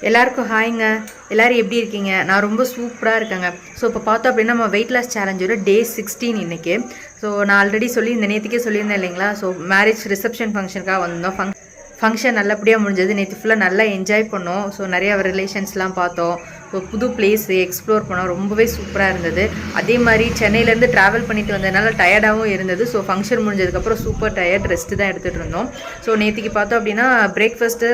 எல்லாருக்கும் ஹாய்ங்க. எல்லோரும் எப்படி இருக்கீங்க? நான் ரொம்ப சூப்பராக இருக்கேங்க. ஸோ இப்போ பார்த்தோம் அப்படின்னா நம்ம வெயிட் லாஸ் சேலஞ்சோட டே 16 இன்றைக்கி. ஸோ நான் ஆல்ரெடி சொல்லியிருந்தேன், நேற்றுக்கே சொல்லியிருந்தேன் இல்லைங்களா? ஸோ மேரேஜ் ரிசப்ஷன் ஃபங்க்ஷனுக்காக வந்தோம். ஃபங்க்ஷன் நல்லபடியாக முடிஞ்சது. நேற்று ஃபுல்லாக நல்லா என்ஜாய் பண்ணோம். ஸோ நிறையா ரிலேஷன்ஸ்லாம் பார்த்தோம். ஸோ புது பிளேஸு எக்ஸ்ப்ளோர் பண்ணோம். ரொம்பவே சூப்பராக இருந்தது. அதே மாதிரி சென்னையிலேருந்து ட்ராவல் பண்ணிட்டு வந்ததுனால டயர்டாகவும் இருந்தது. ஸோ ஃபங்க்ஷன் முடிஞ்சதுக்கப்புறம் சூப்பர் டயர்ட் ரெஸ்ட்டு தான் எடுத்துகிட்டு இருந்தோம். ஸோ நேற்றுக்கு பார்த்தோம் அப்படின்னா பிரேக்ஃபாஸ்ட்டு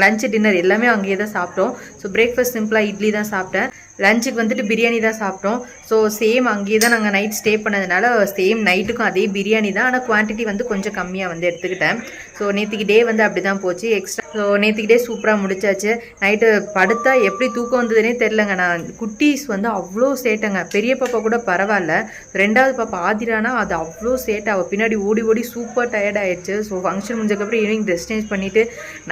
லஞ்சு டின்னர் எல்லாமே அங்கேயே தான் சாப்பிட்டோம். ஸோ பிரேக்ஃபாஸ்ட் சிம்பிளாக இட்லி தான் சாப்பிட்டேன். லஞ்சுக்கு வந்துட்டு பிரியாணி தான் சாப்பிட்டோம். ஸோ சேம் அங்கேயே தான் நாங்கள் நைட் ஸ்டே பண்ணதுனால சேம் நைட்டுக்கும் அதே பிரியாணி தான். ஆனால் குவான்டிட்டி வந்து கொஞ்சம் கம்மியாக வந்து எடுத்துக்கிட்டேன். ஸோ நேற்றுக்கு டே வந்து அப்படி தான் போச்சு. ஸோ நேற்றுக்கு டே சூப்பராக முடிச்சாச்சு. நைட்டு படுத்தா எப்படி தூக்கம் வந்ததுன்னே தெரிலங்க. நான் குட்டீஸ் வந்து அவ்வளோ சேட்டைங்க. பெரிய பாப்பா கூட பரவாயில்ல, ரெண்டாவது பாப்பா ஆதிரானா அது அவ்வளோ சேட்டை. அவள் பின்னாடி ஓடி ஓடி சூப்பர் டயர்ட் ஆகிடுச்சு. ஸோ ஃபங்க்ஷன் முடிஞ்சதுக்கப்புறம் ஈவினிங் ட்ரெஸ் சேஞ்ச் பண்ணிவிட்டு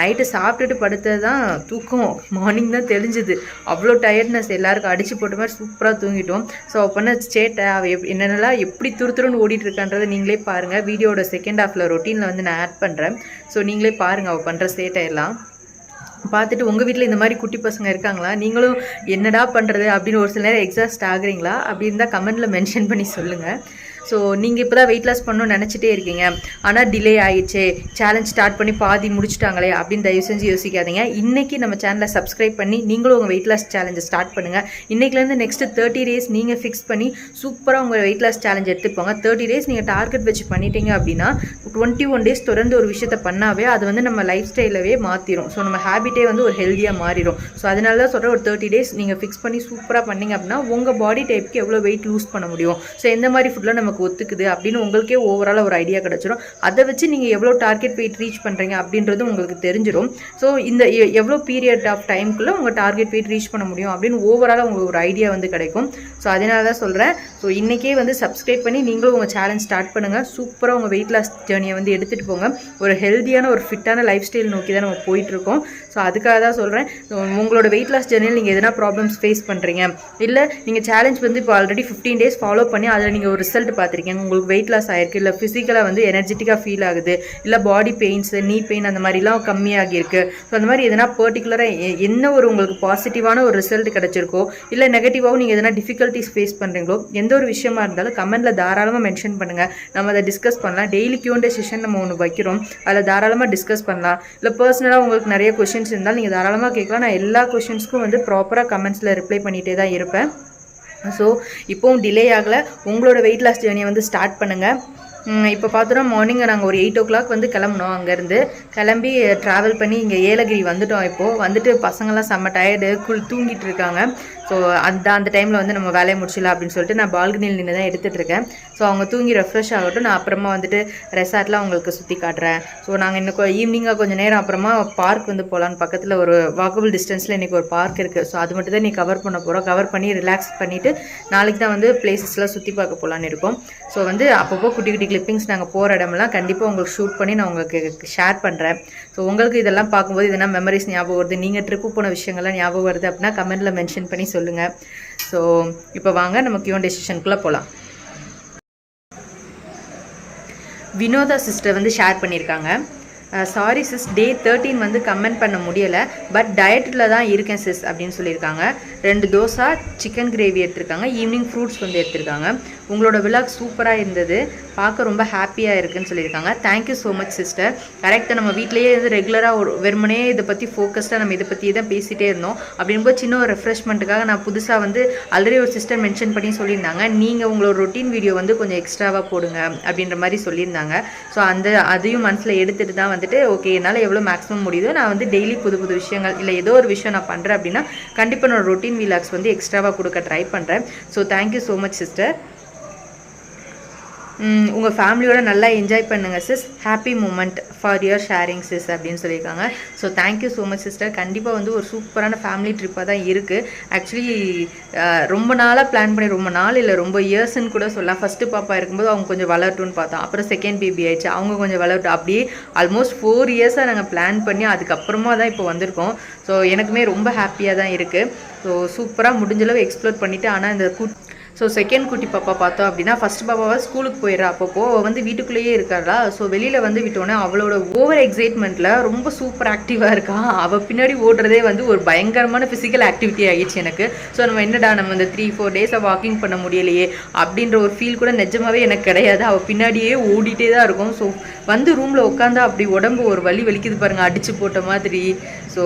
நைட்டு சாப்பிட்டுட்டு படுத்தது தான் தூக்கம். மார்னிங் தான் தெளிஞ்சுது. அவ்வளோ டயர்ட்னஸ் எல்லாருக்கும் அடிச்சு போட்ட மாதிரி சூப்பராக தூங்கிட்டோம். ஸோ அவள் பண்ண சேட்டை அவள் என்னென்னலாம் எப்படி துருத்துருன்னு ஓடிட்டு இருக்கான்றதை நீங்களே பாருங்கள். வீடியோட செகண்ட் ஹாஃபில் ரொட்டீனில் வந்து நான் ஆட் பண்ணுறேன். ஸோ நீங்களே பாருங்கள் அவள் பண்ணுற சேட்டை எல்லாம் பார்த்துட்டு. உங்கள் வீட்டில் இந்த மாதிரி குட்டி பசங்க இருக்காங்களா? நீங்களும் என்னடா பண்ணுறது அப்படின்னு ஒரு சில நேரம் எக்ஸாஸ்ட் ஆகுறீங்களா? அப்படின்னு தான் கமெண்ட்டில் மென்ஷன் பண்ணி சொல்லுங்கள். ஸோ நீங்கள் இப்போ தான் வெயிட் லாஸ் பண்ணணும்னு நினச்சிட்டே இருக்கீங்க, ஆனால் டிலே ஆகிடுச்சு, சேலஞ்ச் ஸ்டார்ட் பண்ணி பாதி முடிச்சுட்டாங்களே அப்படின்னு தயவு செஞ்சு யோசிக்காதீங்க. இன்றைக்கி நம்ம சேனலை சப்ஸ்கிரைப் பண்ணி நீங்களும் உங்கள் வெயிட் லாஸ் சேலஞ்சை ஸ்டார்ட் பண்ணுங்கள். இன்றைக்கிலேருந்து நெக்ஸ்ட்டு 30 days நீங்கள் ஃபிக்ஸ் பண்ணி சூப்பராக உங்கள் வெயிட் லாஸ் சேலஞ்ச் எடுத்துப்போங்க. 30 days நீங்கள் டார்கெட் வச்சு பண்ணிட்டீங்க அப்படின்னா 21 days தொடர்ந்து ஒரு விஷயத்தை பண்ணாவே அது வந்து நம்ம லைஃப் ஸ்டைலவே மாற்றிடும். ஸோ நம்ம ஹேபிட்டே வந்து ஒரு ஹெல்த்தியாக மாறிடும். ஸோ அதனால தான் சொல்கிற ஒரு 30 days நீங்கள் ஃபிக்ஸ் பண்ணி சூப்பராக பண்ணிங்க அப்படின்னா உங்கள் பாடி டைப்புக்கு எவ்வளோ வெயிட் லூஸ் பண்ண முடியும், ஸோ எந்த மாதிரி ஃபுட்டில் நம்ம ஒத்துக்குது அப்படின்னு உங்களுக்கே ஓவராலாக ஒரு ஐடியா கிடச்சிரும். அதை வச்சு நீங்கள் எவ்வளோ டார்கெட் வெயிட் ரீச் பண்ணுறீங்க அப்படின்றது உங்களுக்கு தெரிஞ்சிடும். ஸோ இந்த எவ்வளோ பீரியட் ஆஃப் டைமுக்குள்ளே உங்கள் டார்கெட் வெயிட் ரீச் பண்ண முடியும் அப்படின்னு ஓவராலாக உங்களுக்கு ஒரு ஐடியா வந்து கிடைக்கும். ஸோ அதனால தான் சொல்கிறேன். ஸோ இன்றைக்கே வந்து சப்ஸ்கிரைப் பண்ணி நீங்களும் உங்கள் சேலஞ்ச் ஸ்டார்ட் பண்ணுங்கள். சூப்பராக உங்கள் வெயிட் லாஸ் ஜேர்னியை வந்து எடுத்துகிட்டு போங்க. ஒரு ஹெல்த்தியான ஒரு ஃபிட்டான லைஃப் ஸ்டைல் நோக்கி தான் நம்ம போயிட்டுருக்கோம். ஸோ அதுக்காக தான் சொல்கிறேன். உங்களோட வெயிட் லாஸ் ஜேர்னியில் நீங்கள் எதனா ப்ராப்ளம்ஸ் ஃபேஸ் பண்ணுறீங்க, இல்லை நீங்கள் சேலஞ்ச் வந்து இப்போ ஆல்ரெடி 15 days ஃபாலோ பண்ணி அதில் நீங்கள் ஒரு ரிசல்ட் பார்த்துருக்கீங்க, உங்களுக்கு வெயிட் லாஸ் ஆகிருக்கு, இல்லை ஃபிசிக்கலாக வந்து எனர்ஜெட்டிக்காக ஃபீல் ஆகுது, இல்லை பாடி பெயின்ஸு நீ பெயின் அந்த மாதிரிலாம் கம்மியாகிருக்கு. ஸோ அந்த மாதிரி எதனா பர்டிகுலராக என்ன ஒரு உங்களுக்கு பாசிட்டிவான ஒரு ரிசல்ட் கிடச்சிருக்கோ, இல்லை நெகட்டிவாகவும் நீங்கள் எதனா டிஃபிகல்ட்டிஸ் ஃபேஸ் பண்ணுறீங்களோ, எந்த ஒரு விஷயமா இருந்தாலும் கமெண்ட்டில் தாராளமாக மென்ஷன் பண்ணுங்கள். நம்ம அதை டிஸ்கஸ் பண்ணலாம். டெய்லி Q&A செஷன் நம்ம ஒன்று வைக்கிறோம், அதில் தாராளமாக டிஸ்கஸ் பண்ணலாம். இல்லை பர்சனலாக உங்களுக்கு நிறைய கொஷின்ஸ் இருந்தாலும் நீங்கள் தாராளமாக கேட்கலாம். நான் எல்லா கொஷின்ஸ்க்கும் வந்து ப்ராப்பராக கமெண்ட்ஸில் ரிப்ளை பண்ணிகிட்டே தான் இருப்பேன். ஸோ இப்போவும் டிலே ஆகலை. உங்களோட வெயிட் லாஸ் ஜேர்னியை வந்து ஸ்டார்ட் பண்ணுங்கள். இப்போ பார்த்தோன்னா மார்னிங் நாங்கள் ஒரு 8 o'clock வந்து கிளம்புனோம். அங்கேருந்து கிளம்பி ட்ராவல் பண்ணி இங்கே ஏலகிரி வந்துவிட்டோம். இப்போது வந்துட்டு பசங்கள்லாம் செம்ம டயர்டு தூங்கிட்டு இருக்காங்க. ஸோ அந்த டைமில் வந்து நம்ம வேலையை முடிச்சிடலாம் அப்படின்னு சொல்லிட்டு நான் பால்கனியில் நின்று தான் எடுத்துகிட்ருக்கேன். ஸோ அவங்க தூங்கி ரெஃப்ரெஷ் ஆகட்டும், நான் அப்புறமா வந்துட்டு ரெசார்ட்லாம் அவங்களுக்கு சுற்றி காட்டுறேன். ஸோ நாங்கள் இன்னும் ஈவினிங்காக கொஞ்சம் நேரம் அப்புறமா பார்க் வந்து போகலான்னு, பக்கத்தில் ஒரு வாக்கபிள் டிஸ்டன்ஸில் இன்றைக்கி ஒரு பார்க் இருக்குது. ஸோ அது மட்டும் தான் நீ கவர் பண்ண போகிறோம். கவர் பண்ணி ரிலாக்ஸ் பண்ணிவிட்டு நாளைக்கு தான் வந்து பிளேசஸ்லாம் சுற்றி பார்க்க போகலான்னு இருக்கோம். ஸோ வந்து அப்பப்போ குட்டி குட்டி கிளிப்பிங்ஸ் நாங்கள் போகிற இடமெல்லாம் கண்டிப்பாக உங்களுக்கு ஷூட் பண்ணி நான் உங்களுக்கு ஷேர் பண்ணுறேன். ஸோ உங்களுக்கு இதெல்லாம் பார்க்கும்போது இதெல்லாம் மெமரிஸ் ஞாபகம் வருது, நீங்கள் ட்ரிப்பு போன விஷயங்கள்லாம் ஞாபகம் வருது அப்படின்னா கமெண்ட்டில் மென்ஷன் பண்ணி சொல்லுங்கள். ஸோ இப்போ வாங்க நம்ம Q&A செஷனுக்குள்ளே போகலாம். வினோதா சிஸ்டர் வந்து ஷேர் பண்ணியிருக்காங்க. சாரி சிஸ், டே 13 வந்து கமெண்ட் பண்ண முடியலை, பட் டயட்டில் தான் இருக்கேன் சிஸ் அப்படின்னு சொல்லியிருக்காங்க. 2 தோசை சிக்கன் கிரேவி எடுத்திருக்காங்க. ஈவினிங் ஃப்ரூட்ஸ் வந்து எடுத்திருக்காங்க. உங்களோட விலாக் சூப்பராக இருந்தது, பார்க்க ரொம்ப ஹாப்பியாக இருக்குன்னு சொல்லியிருக்காங்க. Thank you so much sister. கரெக்டாக நம்ம வீட்டிலேயே வந்து ரெகுலராக ஒரு வெறுமனே இதை பற்றி ஃபோக்கஸ்டாக நம்ம இதை பற்றி தான் பேசிகிட்டே இருந்தோம். அப்படிங்கும்போது சின்ன ஒரு ரெஃப்ரெஷ்மெண்ட்டுக்காக நான் புதுசாக வந்து ஆல்ரெடி ஒரு சிஸ்டர் மென்ஷன் பண்ணி சொல்லியிருந்தாங்க, நீங்கள் உங்களோட ரொட்டீன் வீடியோ வந்து கொஞ்சம் எக்ஸ்ட்ராவாக போடுங்க அப்படின்ற மாதிரி சொல்லியிருந்தாங்க. ஸோ அதையும் மனசில் எடுத்துகிட்டு தான் வந்துட்டு ஓகே என்னால் எவ்வளோ மேக்ஸிமம் முடியுதோ நான் வந்து டெய்லி புது புது விஷயங்கள் இல்லை ஏதோ ஒரு விஷயம் நான் பண்ணுறேன் அப்படின்னா கண்டிப்பாக என்னோட ரொட்டீன் விலாக்ஸ் வந்து எக்ஸ்ட்ராவாக கொடுக்க ட்ரை பண்ணுறேன். So thank you so much sister. உங்கள் ஃபேமிலியோட நல்லா என்ஜாய் பண்ணுங்கள் sis. Happy moment for your sharing sis அப்படின்னு சொல்லியிருக்காங்க. So thank you so much sister. கண்டிப்பாக வந்து ஒரு சூப்பரான ஃபேமிலி ட்ரிப்பாக தான் இருக்குது. ஆக்சுவலி ரொம்ப நாளாக பிளான் பண்ணி, ரொம்ப நாள் இல்லை ரொம்ப இயர்ஸ்ன்னு கூட சொல்லலாம். ஃபஸ்ட்டு பாப்பா இருக்கும்போது அவங்க கொஞ்சம் வளரட்டும்னு பார்த்தோம். அப்புறம் செகண்ட் பேபி ஆயிடுச்சு, அவங்க கொஞ்சம் வளரட்டும். அப்படியே ஆல்மோஸ்ட் 4 years நாங்கள் பிளான் பண்ணி அதுக்கப்புறமா தான் இப்போ வந்திருக்கோம். ஸோ எனக்குமே ரொம்ப ஹாப்பியாக தான் இருக்குது. ஸோ சூப்பராக முடிஞ்சளவு எக்ஸ்ப்ளோர் பண்ணிவிட்டு, ஆனால் இந்த ஸோ செகண்ட் குட்டி பாப்பா பார்த்தோம் அப்படின்னா ஃபர்ஸ்ட் பாப்பாவை ஸ்கூலுக்கு போயிடுறா, அப்பப்போ அவள் வந்து வீட்டுக்குள்ளேயே இருக்காளா. ஸோ வெளியில் வந்து விட்டோன்னே அவளோட ஓவர் எக்ஸைட்மெண்ட்டில் ரொம்ப சூப்பர் ஆக்டிவாக இருக்கா. அவள் பின்னாடி ஓடுறதே வந்து ஒரு பயங்கரமான ஃபிசிக்கல் ஆக்டிவிட்டி ஆகிடுச்சு எனக்கு. ஸோ நம்ம என்னடா நம்ம இந்த 3-4 டேஸை வாக்கிங் பண்ண முடியலையே அப்படின்ற ஒரு ஃபீல் கூட நிஜமாவே எனக்கு கிடையாது. அவள் பின்னாடியே ஓடிட்டே தான் இருக்கும். ஸோ வந்து ரூமில் உட்காந்தா அப்படி உடம்பு ஒரு வலிக்குது பாருங்கள், அடிச்சு போட்ட மாதிரி. ஸோ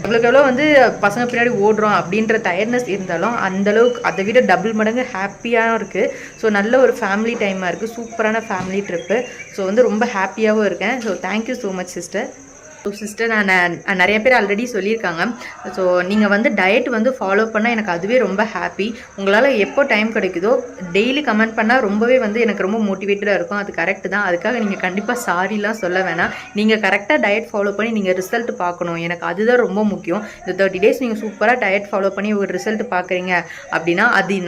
எவ்வளோக்கு எவ்வளோ வந்து பசங்க பின்னாடி ஓடுறோம் அப்படின்ற டயர்ட்னஸ் இருந்தாலும் அந்தளவுக்கு அதை விட டபுள் மடங்கு ஹாப்பியாக இருக்குது. ஸோ நல்ல ஒரு ஃபேமிலி டைமாக இருக்குது, சூப்பரான ஃபேமிலி ட்ரிப்பு. ஸோ வந்து ரொம்ப ஹாப்பியாகவும் இருக்கேன். So thank you so much sister. So sister, நான் நிறைய பேர் ஆல்ரெடி சொல்லியிருக்காங்க. ஸோ நீங்கள் வந்து டயட் வந்து ஃபாலோ பண்ணால் எனக்கு அதுவே ரொம்ப ஹாப்பி. உங்களால் எப்போ டைம் கிடைக்குதோ டெய்லி கமெண்ட் பண்ணால் ரொம்பவே வந்து எனக்கு ரொம்ப மோட்டிவேட்டடாக இருக்கும். அது கரெக்டு தான். அதுக்காக நீங்கள் கண்டிப்பாக சாரிலாம் சொல்ல வேணாம். நீங்கள் கரெக்டாக டயட் ஃபாலோ பண்ணி நீங்கள் ரிசல்ட் பார்க்கணும், எனக்கு அதுதான் ரொம்ப முக்கியம். இந்த 30 டேஸ் நீங்கள் சூப்பராக டயட் ஃபாலோ பண்ணி ஒரு ரிசல்ட் பார்க்குறீங்க அப்படின்னா அது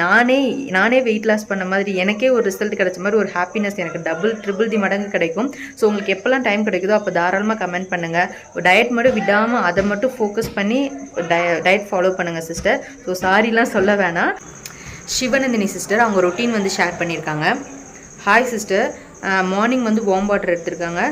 நானே வெயிட் லாஸ் பண்ண மாதிரி எனக்கே ஒரு ரிசல்ட் கிடைச்ச மாதிரி ஒரு ஹாப்பினஸ் எனக்கு ட்ரிபிள் தி மடங்கு கிடைக்கும். ஸோ உங்களுக்கு எப்போல்லாம் டைம் கிடைக்குதோ அப்போ தாராளமாக கமெண்ட் பண்ணுங்கள். டயட் மட்டும் விடாமல் அதை மட்டும் ஃபோக்கஸ் பண்ணி டயட் ஃபாலோ பண்ணுங்கள் சிஸ்டர். ஸோ சாரிலாம் சொல்ல வேணாம். சிவநந்தினி சிஸ்டர் அவங்க ரொட்டீன் வந்து ஷேர் பண்ணியிருக்காங்க. ஹாய் சிஸ்டர், மார்னிங் வந்து வார்ம் வாட்டர் எடுத்திருக்காங்க,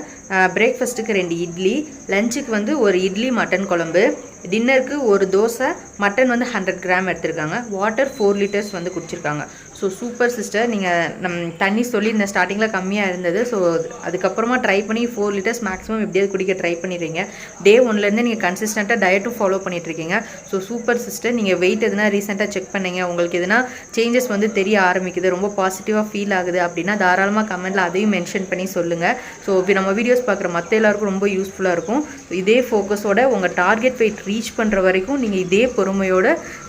பிரேக்ஃபாஸ்ட்டுக்கு 2 இட்லி, லஞ்சுக்கு வந்து ஒரு இட்லி மட்டன் குழம்பு, டின்னருக்கு ஒரு தோசை, மட்டன் வந்து 100 கிராம் எடுத்திருக்காங்க, வாட்டர் 4 லிட்டர்ஸ் வந்து குடிச்சிருக்காங்க. So super sister. நீங்கள் தண்ணி சொல்லியிருந்த ஸ்டார்டிங்கில் கம்மியாக இருந்தது. ஸோ அதுக்கப்புறமா ட்ரை பண்ணி 4 லிட்டர்ஸ் மேக்ஸிமம் எப்படியாவது குடிக்க ட்ரை பண்ணிடுறீங்க. டே 1லேருந்து நீங்கள் கன்சிஸ்டண்ட்டாக டயட்டும் ஃபாலோ பண்ணிட்டுருக்கீங்க. So super sister. நீங்கள் வெயிட் எதுனா ரீசெண்டாக செக் பண்ணீங்க, உங்களுக்கு எதுனா சேஞ்சஸ் வந்து தெரிய ஆரம்பிக்குது, ரொம்ப பாசிட்டிவாக ஃபீல் ஆகுது அப்படின்னா தாராளமாக கமெண்ட்டில் அதையும் மென்ஷன் பண்ணி சொல்லுங்கள். ஸோ நம்ம வீடியோஸ் பார்க்குற மற்ற எல்லாருக்கும் ரொம்ப யூஸ்ஃபுல்லாக இருக்கும். இதே ஃபோக்கஸோட உங்கள் டார்கெட் வெயிட் ரீச் பண்ணுற வரைக்கும் நீங்கள் இதே பொறுமையோட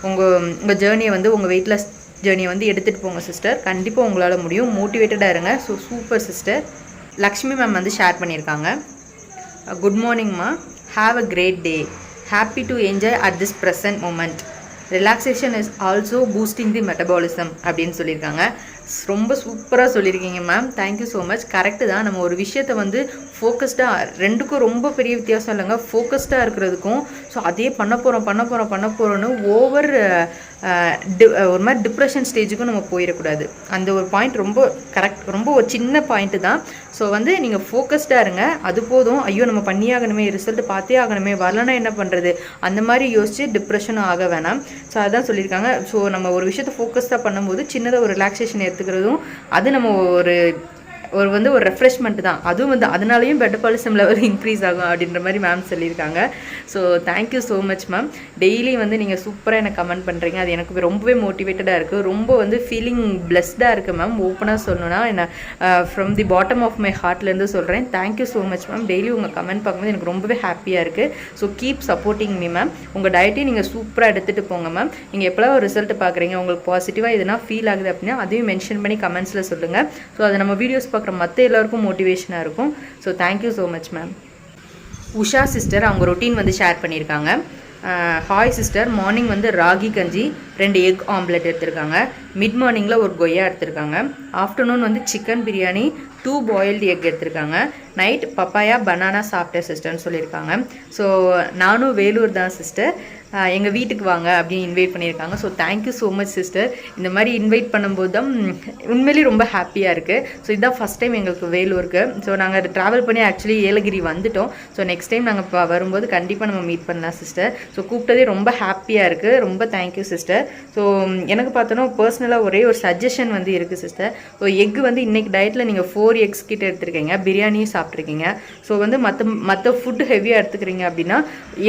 உங்கள் ஜேர்னியை வந்து உங்கள் வெயிட்லெஸ் ஜேர்னியை வந்து எடுத்துகிட்டு போங்க சிஸ்டர். கண்டிப்பாக உங்களால் முடியும். மோட்டிவேட்டடாக இருங்க. So super sister. Lakshmi ma'am வந்து ஷேர் பண்ணியிருக்காங்க. குட் மார்னிங்மா, have a great day, happy to enjoy at this present moment, relaxation is also boosting the metabolism அப்படின்னு சொல்லியிருக்காங்க. ரொம்ப சூப்பராக சொல்லியிருக்கீங்க ma'am, thank you so much. Correct தான். நம்ம ஒரு விஷயத்தை வந்து ஃபோக்கஸ்டாக, ரெண்டுக்கும் ரொம்ப பெரிய வித்தியாசம் இல்லைங்க, ஃபோக்கஸ்டாக இருக்கிறதுக்கும். ஸோ அதே பண்ண போகிறோன்னு ஓவர் ஒரு மாதிரி டிப்ரெஷன் ஸ்டேஜுக்கும் நம்ம போயிடக்கூடாது. அந்த ஒரு பாயிண்ட் ரொம்ப கரெக்ட், ரொம்ப ஒரு சின்ன பாயிண்ட்டு தான். ஸோ வந்து நீங்கள் ஃபோக்கஸ்டாக இருங்க, அது போதும். ஐயோ நம்ம பண்ணியாகணுமே, ரிசல்ட் பார்த்தே ஆகணுமே, வரலன்னா என்ன பண்ணுறது, அந்த மாதிரி யோசிச்சு டிப்ரெஷனும் ஆக வேணாம். ஸோ அதான் சொல்லியிருக்காங்க. ஸோ நம்ம ஒரு விஷயத்தை ஃபோக்கஸ்டாக பண்ணும்போது சின்னதாக ஒரு ரிலாக்ஸேஷன் எடுத்துக்கிறதும் அது நம்ம ஒரு ரெஃப்ரெஷ்மெண்ட் தான். அதுவும் வந்து அதனாலையும் மெட்டபாலிசம் லெவல் இன்க்ரீஸ் ஆகும் அப்படின்ற மாதிரி மேம் சொல்லியிருக்காங்க. So thank you so much ma'am. Daily வந்து நீங்கள் சூப்பராக எனக்கு கமெண்ட் பண்ணுறீங்க, அது எனக்கு ரொம்பவே மோட்டிவேட்டடாக இருக்குது. ரொம்ப வந்து ஃபீலிங் பிளஸ்டாக இருக்குது மேம். ஓப்பனாக சொல்லணும்னா என்ன from the bottom of my ஹார்ட்லேருந்து சொல்கிறேன். Thank you so much ma'am. Daily உங்கள் கமெண்ட் பார்க்கும்போது எனக்கு ரொம்பவே ஹாப்பியாக இருக்குது. So keep supporting me ma'am. உங்கள் டயட்டையும் நீங்கள் சூப்பராக எடுத்துகிட்டு போங்க மேம். நீங்கள் எப்போலாம் ஒரு ரிசல்ட் பார்க்குறீங்க, உங்களுக்கு பாசிட்டிவாக எதுனா ஃபீல் ஆகுது அப்படின்னா அதையும் மென்ஷன் பண்ணி கமெண்ட்ஸில் சொல்லுங்கள். ஸோ அதை நம்ம வீடியோஸ் பார்க்குற மற்ற எல்லாருக்கும் மோட்டிவேஷனாக இருக்கும். So thank you so much ma'am. Usha sister அவங்க ரொட்டீன் வந்து ஷேர் பண்ணியிருக்காங்க. ஹாய் சிஸ்டர், மார்னிங் வந்து ராகி கஞ்சி, 2 எக் ஆம்லெட் எடுத்திருக்காங்க, மிட் மார்னிங்கில் ஒரு கொய்யா எடுத்திருக்காங்க, ஆஃப்டர்நூன் வந்து சிக்கன் பிரியாணி, 2 பாயில்டு எக் எடுத்திருக்காங்க, நைட் பப்பாயா பனானா சாப்பிட்டேன் சிஸ்டர்னு சொல்லியிருக்காங்க. ஸோ நானும் வேலூர் தான் சிஸ்டர், எங்கள் வீட்டுக்கு வாங்க அப்படின்னு இன்வைட் பண்ணியிருக்காங்க. So thank you so much sister. இந்த மாதிரி இன்வைட் பண்ணும்போது தான் உண்மையிலேயே ரொம்ப ஹாப்பியாக இருக்குது. ஸோ இதுதான் ஃபஸ்ட் டைம் எங்களுக்கு வேலூருக்கு. ஸோ நாங்கள் ட்ராவல் பண்ணி ஆக்சுவலி ஏலகிரி வந்துட்டோம். ஸோ நெக்ஸ்ட் டைம் நாங்கள் இப்போ வரும்போது கண்டிப்பாக நம்ம மீட் பண்ணலாம் சிஸ்டர். ஸோ கூப்பிட்டதே ரொம்ப ஹாப்பியாக இருக்குது. ரொம்ப தேங்க்யூ சிஸ்டர். ஸோ எனக்கு பார்த்தோன்னா பர்சனலாக ஒரே ஒரு சஜஷன் வந்து இருக்குது சிஸ்டர். ஸோ எக் வந்து இன்றைக்கி டயட்டில் நீங்கள் 4 எக்ஸ் கிட்ட எடுத்துருக்கீங்க, பிரியாணியும் சாப்பிட்ருக்கீங்க. ஸோ வந்து மற்ற ஃபுட்டு ஹெவியாக எடுத்துக்கிறீங்க அப்படின்னா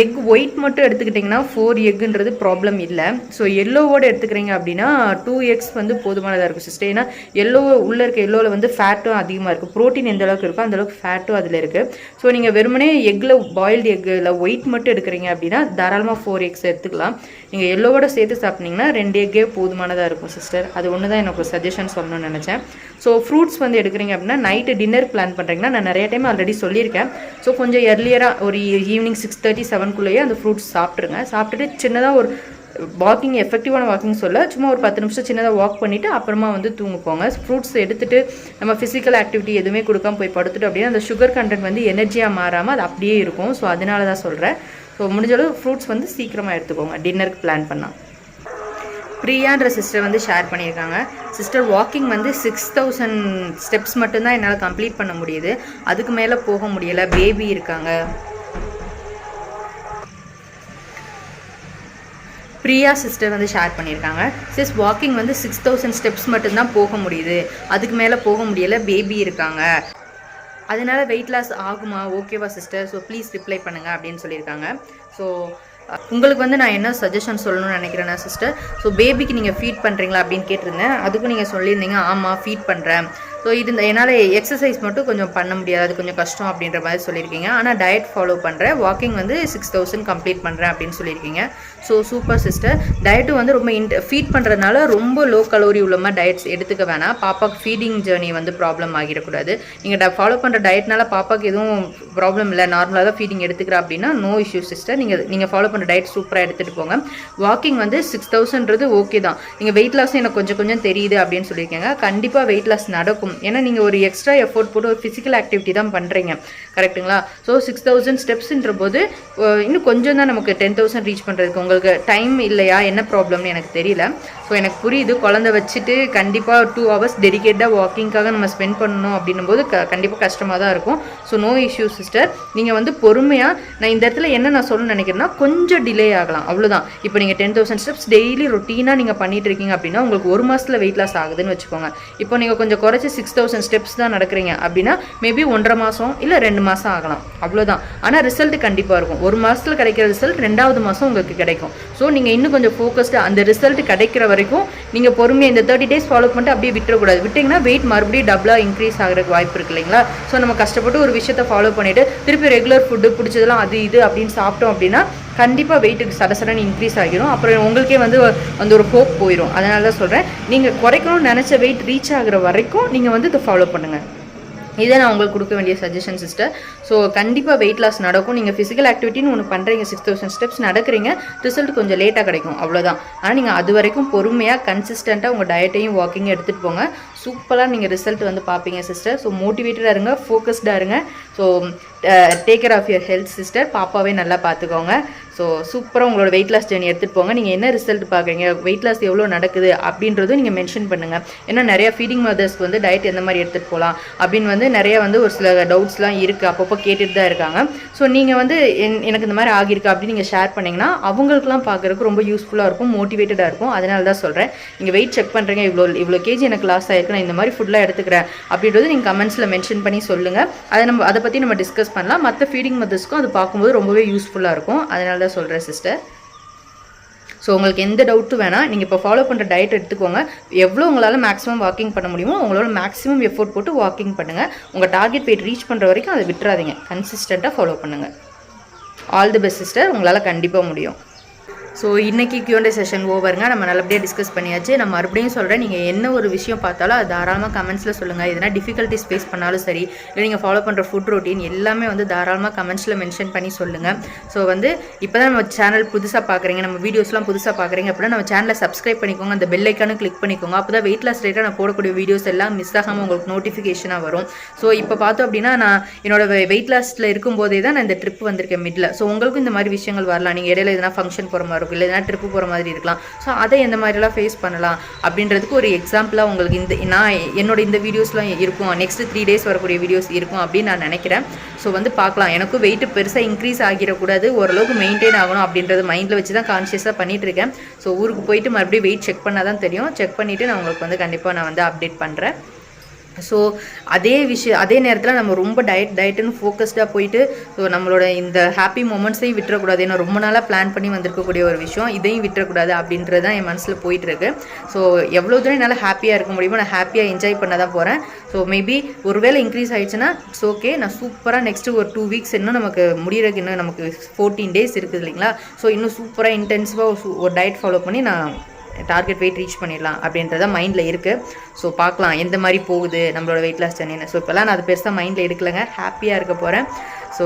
எக் ஒயிட் மட்டும் எடுத்துக்கிட்டிங்கன்னா 4 எக்குன்றது ப்ராப்ளம் இல்லை. ஸோ எல்லோவோடு எடுத்துக்கிறீங்க அப்படின்னா 2 எக்ஸ் வந்து போதுமானதாக இருக்கும் சிஸ்டர். ஏன்னா உள்ளே இருக்க எல்லோவில் வந்து ஃபேட்டும் அதிகமாக இருக்குது. ப்ரோட்டீன் எந்த அளவுக்கு இருக்கோ அந்தளவுக்கு ஃபேட்டும் அதில் இருக்குது. ஸோ நீங்கள் வெறுமனே எக்கில் பாயில்டு எக்கில் ஒயிட் மட்டும் எடுக்கிறீங்க அப்படின்னா தாராளமாக 4 எக்ஸ் எடுத்துக்கலாம். நீங்கள் எல்லோவோட சேர்த்து சாப்பிட்டீங்கன்னா 2 எக்கே போதுமானதாக இருக்கும் சிஸ்டர். அது ஒன்று தான் எனக்கு சஜஷன் சொல்லணும்னு நினச்சேன். ஸோ ஃப்ரூட்ஸ் வந்து எடுக்கிறீங்க அப்படின்னா நைட்டு டின்னர் பிளான் பண்ணுறீங்கன்னா நான் நிறைய டைம் ஆல்ரெடி சொல்லியிருக்கேன். ஸோ கொஞ்சம் எர்லியராக ஒரு ஈவினிங் 6:30-7க்குள்ளேயே அந்த ஃப்ரூட்ஸ் சாப்பிட்ருங்க. சாப்பிட்டுட்டு சின்னதாக ஒரு வாக்கிங், எஃபெக்டிவான வாக்கிங் சும்மா ஒரு 10 நிமிஷம் சின்னதாக வாக் பண்ணிவிட்டு அப்புறமா வந்து தூங்க போங்க. ஃப்ரூட்ஸ் எடுத்துகிட்டு நம்ம ஃபிசிக்கல் ஆக்டிவிட்டி எதுவுமே கொடுக்காம போய் படுத்துட்டு அப்படின்னா அந்த சுகர் கண்டென்ட் வந்து எனர்ஜியாக மாறாமல் அது அப்படியே இருக்கும். ஸோ அதனால தான் சொல்கிறேன். ஸோ முடிஞ்சளவு ஃப்ரூட்ஸ் வந்து சீக்கிரமாக எடுத்துக்கோங்க டின்னருக்கு பிளான் பண்ணால். பிரியான்ற சிஸ்டர் வந்து ஷேர் பண்ணியிருக்காங்க. சிஸ்டர் வாக்கிங் வந்து 6000 ஸ்டெப்ஸ் மட்டும்தான் என்னால் கம்ப்ளீட் பண்ண முடியுது, அதுக்கு மேலே போக முடியலை, பேபி இருக்காங்க. பிரியா சிஸ்டர் வந்து ஷேர் பண்ணியிருக்காங்க. வாக்கிங் வந்து 6000 ஸ்டெப்ஸ் மட்டும்தான் போக முடியுது, அதுக்கு மேலே போக முடியலை, பேபி இருக்காங்க, அதனால வெயிட் லாஸ் ஆகுமா, ஓகேவா சிஸ்டர், ஸோ ப்ளீஸ் ரிப்ளை பண்ணுங்கள் அப்படின்னு சொல்லியிருக்காங்க. ஸோ உங்களுக்கு வந்து நான் என்ன சஜஷன் சொல்லணும்னு நினைக்கிறேன்னா சிஸ்டர், ஸோ பேபிக்கு நீங்கள் ஃபீட் பண்ணுறீங்களா அப்படின்னு கேட்டிருந்தேன். அதுக்கும் நீங்கள் சொல்லியிருந்தீங்க ஆமாம் ஃபீட் பண்ணுறேன். ஸோ இது என்னால் எக்ஸசைஸ் மட்டும் கொஞ்சம் பண்ண முடியாது, அது கொஞ்சம் கஷ்டம் அப்படின்ற மாதிரி சொல்லியிருக்கீங்க. ஆனால் டயட் ஃபாலோ பண்ணுறேன், வாக்கிங் வந்து 6000 கம்ப்ளீட் பண்ணுறேன் அப்படின்னு சொல்லியிருக்கீங்க. So super sister. டயட்டும் வந்து ரொம்ப ஃபீட் பண்ணுறதுனால ரொம்ப லோ கலோரி உள்ள மாதிரி டயட்ஸ் எடுத்துக்க வேணாம். பாப்பாவுக்கு ஃபீடிங் ஜேர்னி வந்து ப்ராப்ளம் ஆகிடக்கூடாது. நீங்கள் ஃபாலோ பண்ணுற டயட்னால பாப்பாவுக்கு எதுவும் ப்ராப்ளம் இல்லை, நார்மலாக தான் ஃபீடிங் எடுத்துக்கிறா அப்படின்னா நோ இஷ்யூ சிஸ்டர். நீங்கள் ஃபாலோ பண்ணுற டயட் சூப்பராக எடுத்துகிட்டு போங்க. வாக்கிங் வந்து 6000ன்றது ஓகே தான். நீங்கள் வெயிட் லாஸும் எனக்கு கொஞ்சம் தெரியுது அப்படின்னு சொல்லியிருக்கீங்க. கண்டிப்பாக வெயிட் லாஸ் நடக்கும். ஏன்னா நீங்கள் ஒரு எக்ஸ்ட்ரா எஃபோர்ட் போட்டு ஒரு ஃபிசிக்கல் ஆக்டிவிட்டி தான் பண்ணுறீங்க, கரெக்டுங்களா? ஸோ 6000 ஸ்டெப்ஸ்ன்ற போது இன்னும் கொஞ்சம் தான் நமக்கு 10,000 ரீச் பண்ணுறதுக்கு. உங்களுக்கு டைம் இல்லையா, என்ன ப்ராப்ளம்னு எனக்கு தெரியல. ஸோ எனக்கு புரியுது, குழந்தை வச்சுட்டு கண்டிப்பாக 2 hours டெடிகேட்டாக வாக்கிங்காக நம்ம ஸ்பெண்ட் பண்ணணும் அப்படின்னும் போது கண்டிப்பாக கஷ்டமாக தான் இருக்கும். So no issue sister. நீங்கள் வந்து பொறுமையாக, நான் இந்த இடத்துல என்ன நான் சொல்ல நினைக்கிறேன்னா கொஞ்சம் டிலே ஆகலாம், அவ்வளோதான். இப்போ நீங்கள் 10,000 ஸ்டெப்ஸ் டெய்லி ரொட்டீனாக நீங்கள் பண்ணிட்டு இருக்கீங்க அப்படின்னா உங்களுக்கு ஒரு மாதத்தில் வெயிட் லாஸ் ஆகுதுன்னு வச்சுக்கோங்க. இப்போ நீங்கள் கொஞ்சம் குறைச்சி 6000 ஸ்டெப்ஸ் தான் நடக்கிறீங்க அப்படின்னா மேபி 1.5 மாதம் இல்லை 2 மாதம் ஆகலாம், அவ்வளோதான். ஆனால் ரிசல்ட் கண்டிப்பாக இருக்கும். ஒரு மாதத்தில் கிடைக்கிற ரிசல்ட் 2வது மாதம் உங்களுக்கு கிடைக்கும். ஸோ நீங்கள் இன்னும் கொஞ்சம் ஃபோக்கஸ்டாக அந்த ரிசல்ட் கிடைக்கிற வரைக்கும் நீங்கள் பொறுமையாக இந்த 30 days ஃபாலோ பண்ணிட்டு அப்படியே விட்டுறக்கூடாது. விட்டிங்கன்னா வெயிட் மறுபடியும் டபுளாக இன்க்ரீஸ் ஆகிறதுக்கு வாய்ப்பு இருக்குது இல்லைங்களா? ஸோ நம்ம கஷ்டப்பட்டு ஒரு விஷயத்தை ஃபாலோ பண்ணிவிட்டு திருப்பி ரெகுலர் ஃபுட்டு பிடிச்சதெல்லாம் அது இது அப்படின்னு சாப்பிட்டோம் அப்படின்னா கண்டிப்பாக வெயிட்டுக்கு சடசடன்னு இன்க்ரீஸ் ஆகிடும். அப்புறம் உங்களுக்கே வந்து அந்த ஒரு ஹோப் போயிடும். அதனால தான் சொல்கிறேன், நீங்கள் குறைக்கணும்னு நினச்ச வெயிட் ரீச் ஆகிற வரைக்கும் நீங்கள் வந்து இதை ஃபாலோ பண்ணுங்கள். இதை நான் உங்களுக்கு கொடுக்க வேண்டிய சஜஷன் சிஸ்டர். ஸோ கண்டிப்பாக வெயிட் லாஸ் நடக்கும். நீங்கள் ஃபிசிக்கல் ஆக்டிவிட்டின்னு ஒன்று பண்ணுறீங்க, 6000 ஸ்டெப்ஸ் நடக்கிறீங்க, ரிசல்ட் கொஞ்சம் லேட்டாக கிடைக்கும், அவ்வளோதான். ஆனால் நீங்கள் அது வரைக்கும் பொறுமையாக கன்சிஸ்டண்ட்டாக உங்கள் டயட்டையும் வாக்கிங்கும் எடுத்துகிட்டு போங்க. சூப்பராக நீங்கள் ரிசல்ட் வந்து பார்ப்பீங்க சிஸ்டர். ஸோ மோட்டிவேட்டடாக இருங்க, ஃபோக்கஸ்டாக இருங்க. So take care of your health sister. பாப்பாவே நல்லா பார்த்துக்கோங்க. ஸோ சூப்பராக உங்களோட வெயிட் லாஸ் ஜேர்னி எடுத்துகிட்டு போங்க. நீங்கள் என்ன ரிசல்ட் பார்க்குறீங்க, வெயிட் லாஸ் எவ்வளோ நடக்குது அப்படின்றதும் நீங்கள் மென்ஷன் பண்ணுங்கள். ஏன்னா நிறையா ஃபீடிங் மதர்ஸ்க்கு வந்து டயட் எந்த மாதிரி எடுத்துகிட்டு போகலாம் அப்படின்னு வந்து நிறையா வந்து ஒரு சில டவுட்ஸ்லாம் இருக்குது, அப்பப்போ கேட்டுட்டு தான் இருக்காங்க. ஸோ நீங்கள் வந்து எனக்கு இந்த மாதிரி ஆகியிருக்கு அப்படின்னு நீங்கள் ஷேர் பண்ணிங்கன்னா அவங்களுக்குலாம் பார்க்குறதுக்கு ரொம்ப யூஸ்ஃபுல்லாக இருக்கும், மோட்டிவேட்டடாக இருக்கும். அதனால தான் சொல்கிறேன், நீங்கள் வெயிட் செக் பண்ணுறீங்க, இவ்வளோ கேஜி எனக்கு லாஸ் ஆகிருக்கு, நான் இந்த மாதிரி ஃபுட்லாம் எடுத்துக்கிறேன் அப்படின்றது நீங்கள் கமெண்ட்ஸில் மென்ஷன் பண்ணி சொல்லுங்கள். அதை பற்றி நம்ம டிஸ்கஸ் பண்ணலாம். மற்ற ஃபீடிங் மதர்ஸ்க்கும் அது பார்க்கும்போது ரொம்பவே யூஸ்ஃபுல்லாக இருக்கும். அதனால தான் சொல்கிறேன் சிஸ்டர். ஸோ உங்களுக்கு எந்த டவுட்டும் வேணாம், நீங்கள் இப்போ ஃபாலோ பண்ணுற டயட் எடுத்துக்கோங்க. எவ்வளோ உங்களால் மேக்ஸிமம் வாக்கிங் பண்ண முடியுமோ உங்களால் மேக்ஸிமம் எஃபோர்ட் போட்டு வாக்கிங் பண்ணுங்கள். உங்கள் டார்கெட் வெயிட் ரீச் பண்ணுற வரைக்கும் அதை விட்டுறாதீங்க, கன்சிஸ்டண்ட்டாக ஃபாலோ பண்ணுங்கள். ஆல் தி பெஸ்ட் சிஸ்டர், உங்களால் கண்டிப்பாக முடியும். ஸோ இன்றைக்கி Q&A செஷன் ஓவருங்க. நம்ம நல்லபடியாக டிஸ்கஸ் பண்ணியாச்சு. நான் மறுபடியும் சொல்கிறேன், நீங்கள் என்ன ஒரு விஷயம் பார்த்தாலும் அது தாராளமாக கமெண்ட்ஸில் சொல்லுங்கள். எதனா டிஃபிகல்ட்டிஸ் ஃபேஸ் பண்ணாலும் சரி, இல்லை நீங்கள் ஃபாலோ பண்ணுற ஃபுட் ரொட்டீன் எல்லாமே வந்து தாராளமாக கமெண்ட்ஸில் மென்ஷன் பண்ணி சொல்லுங்கள். ஸோ வந்து இப்போ தான் நம்ம சேனல் புதுசாக பார்க்குறீங்க, நம்ம வீடியோஸ்லாம் புதுசாக பார்க்குறீங்க அப்படின்னா நம்ம சேனலை சப்ஸ்கிரைப் பண்ணிக்கோங்க, அந்த பெல் ஐக்கானும் கிளிக் பண்ணிக்கோங்க. அப்போ தான் வெயிட் லாஸ் ரிலேட்டடாக நான் போடக்கூடிய வீடியோஸ் எல்லாம் மிஸ் ஆகாமல் உங்களுக்கு நோட்டிஃபிகேஷனாக வரும். ஸோ இப்போ பார்த்தோம் அப்படின்னா நான் என்னோட வெயிட் லாஸில் இருக்கும்போதே தான் நான் இந்த ட்ரிப் வந்திருக்கேன் மிடில். ஸோ உங்களுக்கும் இந்த மாதிரி விஷயங்கள் வரலாம், நீங்கள் இடையில எதனா ஃபங்க்ஷன் போகிற மாதிரி இருக்கும், இல்லை எதனா ட்ரிப்பு போகிற மாதிரி இருக்கலாம். ஸோ அதை எந்த மாதிரிலாம் ஃபேஸ் பண்ணலாம் அப்படின்றதுக்கு ஒரு எக்ஸாம்பிளாக உங்களுக்கு என்னோட இந்த வீடியோஸ்லாம் இருக்கும். நெக்ஸ்ட் 3 days வரக்கூடிய வீடியோஸ் இருக்கும் அப்படின்னு நான் நினைக்கிறேன். ஸோ வந்து பார்க்கலாம். எனக்கும் வெயிட் பெருசாக இன்க்ரீஸ் ஆகிடக்கூடாது, ஓரளவுக்கு மெயின்டைன் ஆகணும் அப்படின்றது மைண்டில் வச்சு தான் கான்ஷியஸாக பண்ணிகிட்டு இருக்கேன். ஸோ ஊருக்கு போயிட்டு மறுபடியும் வெயிட் செக் பண்ணால் தான் தெரியும். செக் பண்ணிவிட்டு நான் உங்களுக்கு வந்து கண்டிப்பாக நான் வந்து அப்டேட் பண்ணுறேன். ஸோ அதே நேரத்தில் நம்ம ரொம்ப டயட்டுன்னு ஃபோக்கஸ்டாக போயிட்டு ஸோ நம்மளோட இந்த ஹாப்பி மூமெண்ட்ஸையும் விட்டுறக்கூடாது. ஏன்னா ரொம்ப நாளாக பிளான் பண்ணி வந்திருக்கக்கூடிய ஒரு விஷயம், இதையும் விட்டுறக்கூடாது அப்படின்றது தான் என் மனசில் போயிட்டுருக்கு. ஸோ எவ்வளோ தூரம் என்னால் ஹாப்பியாக இருக்க முடியுமோ நான் ஹாப்பியாக என்ஜாய் பண்ண தான் போகிறேன். ஸோ மேபி ஒருவேளை இன்க்ரீஸ் ஆகிடுச்சுன்னா இட்ஸ் ஓகே. நான் சூப்பராக நெக்ஸ்ட்டு ஒரு 2 weeks இன்னும் நமக்கு முடிகிறதுக்கு இன்னும் நமக்கு 14 days இருக்குது இல்லைங்களா? ஸோ இன்னும் சூப்பராக இன்டென்சிவாக ஒரு டயட் ஃபாலோ பண்ணி நான் டார்கெட் வெயிட் ரீச் பண்ணிடலாம் அப்படின்றத மைண்டில் இருக்குது. ஸோ பார்க்கலாம் எந்த மாதிரி போகுது நம்மளோட வெயிட் லாஸ் ஜர்னின்னு. ஸோ இப்போல்லாம் நான் அது பெருசாக மைண்டில் எடுக்கலைங்க, ஹாப்பியாக இருக்க போகிறேன். ஸோ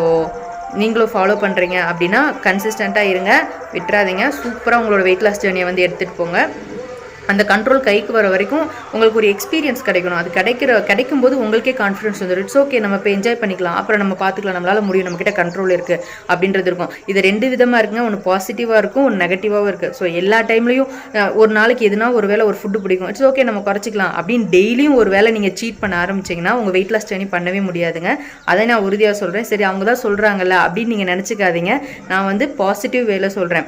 நீங்களும் ஃபாலோ பண்ணுறீங்க அப்படின்னா கன்சிஸ்டண்ட்டாக இருங்க, விட்டுறாதீங்க. சூப்பராக உங்களோட வெயிட் லாஸ் ஜர்னியை வந்து எடுத்துகிட்டு போங்க. அந்த கண்ட்ரோல் கைக்கு வர வரைக்கும் உங்களுக்கு ஒரு எக்ஸ்பீரியன்ஸ் கிடைக்கணும். அது கிடைக்கும்போது உங்களுக்கே கான்ஃபிடன்ஸ் வந்துடும். இட்ஸ் ஓகே, நம்ம இப்போ என்ஜாய் பண்ணிக்கலாம், அப்புறம் நம்ம பார்த்துக்கலாம், நம்மளால் முடியும், நம்மக்கிட்ட கண்ட்ரோல் இருக்குது அப்படின்றது இருக்கும். இது 2 விதமாக இருக்குங்க. ஒன்று பாசிட்டிவாக இருக்கும், ஒன்று நெகட்டிவாகவும் இருக்குது. ஸோ எல்லா டைம்லையும் ஒரு நாளைக்கு எதுனா ஒரு வேளை ஒரு ஃபுட்டு பிடிக்கும், இட்ஸ் ஓகே நம்ம குறைச்சிக்கலாம் அப்படின்னு டெய்லியும் ஒரு வேளை நீங்கள் சீட் பண்ண ஆரம்பிச்சிங்கன்னா உங்கள் வெயிட் லாஸ் ஜர்னி பண்ணவே முடியாதுங்க. அதை நான் உறுதியாக சொல்கிறேன். சரி அவங்க தான் சொல்கிறாங்கல்ல அப்படின்னு நீங்கள் நினச்சிக்காதீங்க. நான் வந்து பாசிட்டிவ் வேலை சொல்கிறேன்.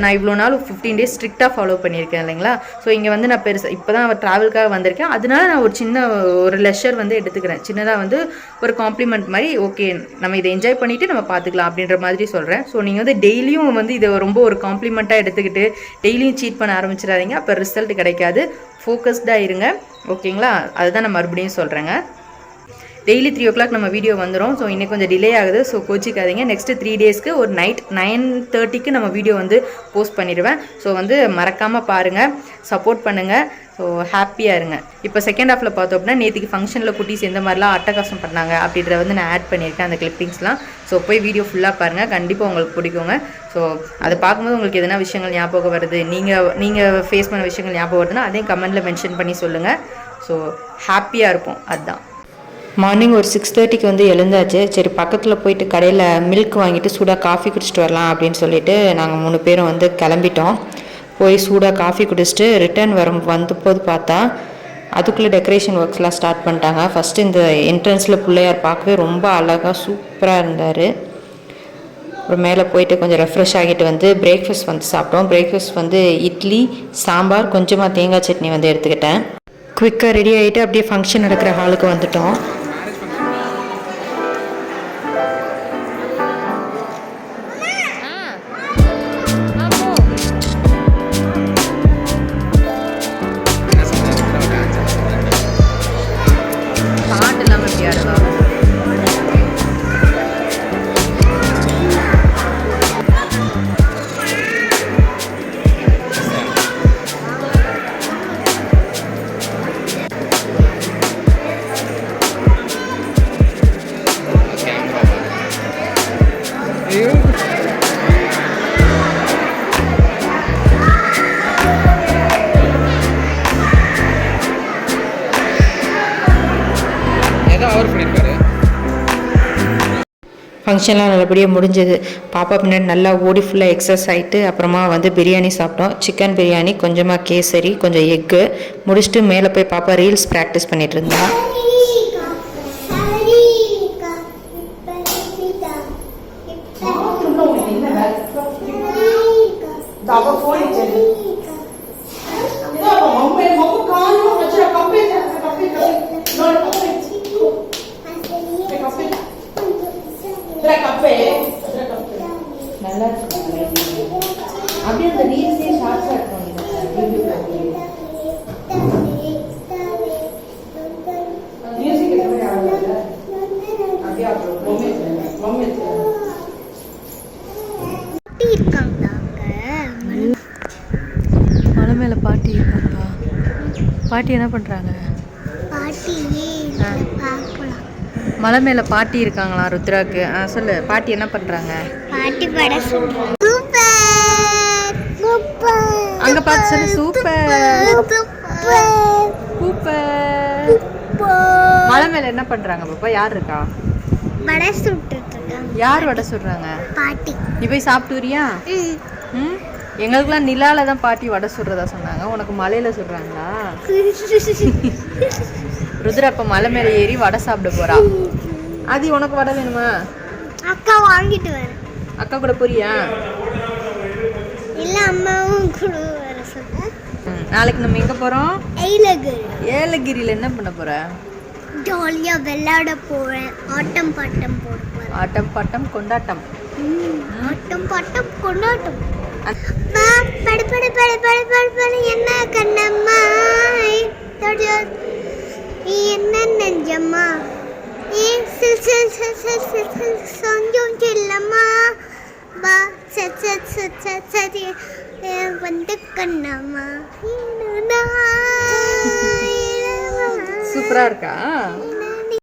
நான் இவ்வளோ நாள் 15 days ஸ்ட்ரிக்டாக ஃபாலோ பண்ணியிருக்கேன் இல்லைங்களா. ஸோ இங்கே வந்து நான் இப்போ தான் ட்ராவலுக்காக வந்திருக்கேன். அதனால நான் ஒரு சின்ன ஒரு லெஷர் வந்து எடுத்துக்கிறேன். சின்னதாக வந்து ஒரு காம்ப்ளிமெண்ட் மாதிரி, ஓகே நம்ம இதை என்ஜாய் பண்ணிவிட்டு நம்ம பார்த்துக்கலாம் அப்படின்ற மாதிரி சொல்கிறேன். ஸோ நீங்கள் வந்து டெய்லியும் வந்து இதை ரொம்ப ஒரு காம்ப்ளிமெண்ட்டாக எடுத்துக்கிட்டு டெய்லியும் சீட் பண்ண ஆரம்பிச்சிடாதீங்க. அப்போ ரிசல்ட் கிடைக்காது. ஃபோக்கஸ்டாக இருங்க, ஓகேங்களா. அதுதான் நான் மறுபடியும் சொல்கிறேங்க. டெய்லி 3 o'clock நம்ம வீடியோ வந்துடும். ஸோ இன்னைக்கு கொஞ்சம் டிலே ஆகுது, ஸோ கோச்சிக்காதீங்க. நெக்ஸ்ட்டு 3 daysக்கு ஒரு நைட் 9:30க்கு நம்ம வீடியோ வந்து போஸ்ட் பண்ணிடுவேன். ஸோ வந்து மறக்காமல் பாருங்கள், சப்போர்ட் பண்ணுங்கள். ஸோ ஹாப்பியாக இருங்க. இப்போ செகண்ட் ஹாஃபில் பார்த்தோம் அப்படின்னா நேற்றுக்கு ஃபங்க்ஷனில் குட்டீஸ் எந்த மாதிரிலாம் அட்டகாசம் பண்ணாங்க அப்படின்றத வந்து நான் ஆட் பண்ணியிருக்கேன், அந்த கிளிப்பிங்ஸ்லாம். ஸோ போய் வீடியோ ஃபுல்லாக பாருங்கள், கண்டிப்பாக உங்களுக்கு பிடிக்குங்க. ஸோ அதை பார்க்கும்போது உங்களுக்கு எதனா விஷயங்கள் ஞாபகம் வருது, நீங்கள் ஃபேஸ் பண்ண விஷயங்கள் ஞாபகம் வருதுன்னா அதையும் கமெண்ட்டில் மென்ஷன் பண்ணி சொல்லுங்கள். ஸோ ஹாப்பியாக இருப்போம். அதுதான். மார்னிங் ஒரு 6:30க்கு வந்து எழுந்தாச்சு. சரி பக்கத்தில் போயிட்டு கடையில் மில்க் வாங்கிட்டு சூடாக காஃபி குடிச்சிட்டு வரலாம் அப்படின்னு சொல்லிட்டு நாங்கள் 3 பேரும் வந்து கிளம்பிட்டோம். போய் சூடாக காஃபி குடிச்சிட்டு ரிட்டர்ன் வந்தபோது பார்த்தா அதுக்குள்ளே டெக்கரேஷன் ஒர்க்ஸ்லாம் ஸ்டார்ட் பண்ணிட்டாங்க. ஃபஸ்ட்டு இந்த என்ட்ரன்ஸில் பிள்ளையார் பார்க்கவே ரொம்ப அழகாக சூப்பராக இருந்தார். அப்புறம் மேலே போயிட்டு கொஞ்சம் ரெஃப்ரெஷ் ஆகிட்டு வந்து பிரேக்ஃபாஸ்ட் வந்து சாப்பிட்டோம். பிரேக்ஃபாஸ்ட் வந்து இட்லி, சாம்பார், கொஞ்சமாக தேங்காய் சட்னி வந்து எடுத்துக்கிட்டேன். குவிக்காக ரெடி ஆகிட்டு அப்படியே ஃபங்க்ஷன் நடக்கிற ஹாலுக்கு வந்துட்டோம். ஃபங்க்ஷன்லாம் நல்லபடியாக முடிஞ்சது. பாப்பா பின்னாடி நல்லா ஓடி ஃபுல்லாக எக்ஸசைஸ் ஆகிட்டு அப்புறமா வந்து பிரியாணி சாப்பிட்டோம். சிக்கன் பிரியாணி, கொஞ்சமாக கேசரி, கொஞ்சம் எக்கு முடிச்சுட்டு மேலே போய் பாப்பா ரீல்ஸ் ப்ராக்டிஸ் பண்ணிகிட்டு இருந்தா. நல்லா அப்படியே அந்த ரீல்ஸே ஷார்ட்ஸாக இருக்கும். மியூசிக் அப்படியே மலை மேலே பாட்டி இருக்காங்களா? பாட்டி என்ன பண்ணுறாங்க? மலை மேலே பாட்டி இருக்காங்களா ருத்ராக்கு? சொல்லு, பாட்டி என்ன பண்ணுறாங்க? பாட்டி பட சூப்பர் அங்கே பார்த்து சொல்லு. Super super. மலை மேலே என்ன பண்ணுறாங்க பாப்பா? யார் இருக்கா? வடை சுட்டுட்டு இருக்காங்க. யார் வடை சுடுறாங்க? பாட்டி. நீ போய் சாப்பிட்டு வரியா? எங்களுக்குலாம் நிலால தான் பாட்டி வடை சுடுறதா சொன்னாங்க. உனக்கு மலையில சுடுறாங்களா? ருத்ரா அப்ப மலை மேல ஏறி வடை சாப்பிட போறா. அது உனக்கு வடை வேணுமா? அக்கா வாங்கிட்டு வரேன். அக்கா கூட போறியா? இல்ல அம்மாவும் கூட வர சொல்றேன். நாளைக்கு நம்ம எங்க போறோம்? ஏலகிரி. ஏலகிரியில என்ன பண்ண போற? ஜாலியா விளையாட போறேன். ஆட்டம் பாட்டம் போட போறேன். ஆட்டம் பாட்டம் கொண்டாட்டம். ஆட்டம் பாட்டம் கொண்டாட்டம். பட பட பட பட பட பட என்ன கண்ணம்மா என்ன நெஞ்சம்மா கொஞ்சம் செல்லம்மா வா சரி வந்து கண்ணம்மா. சூப்பரா இருக்கா?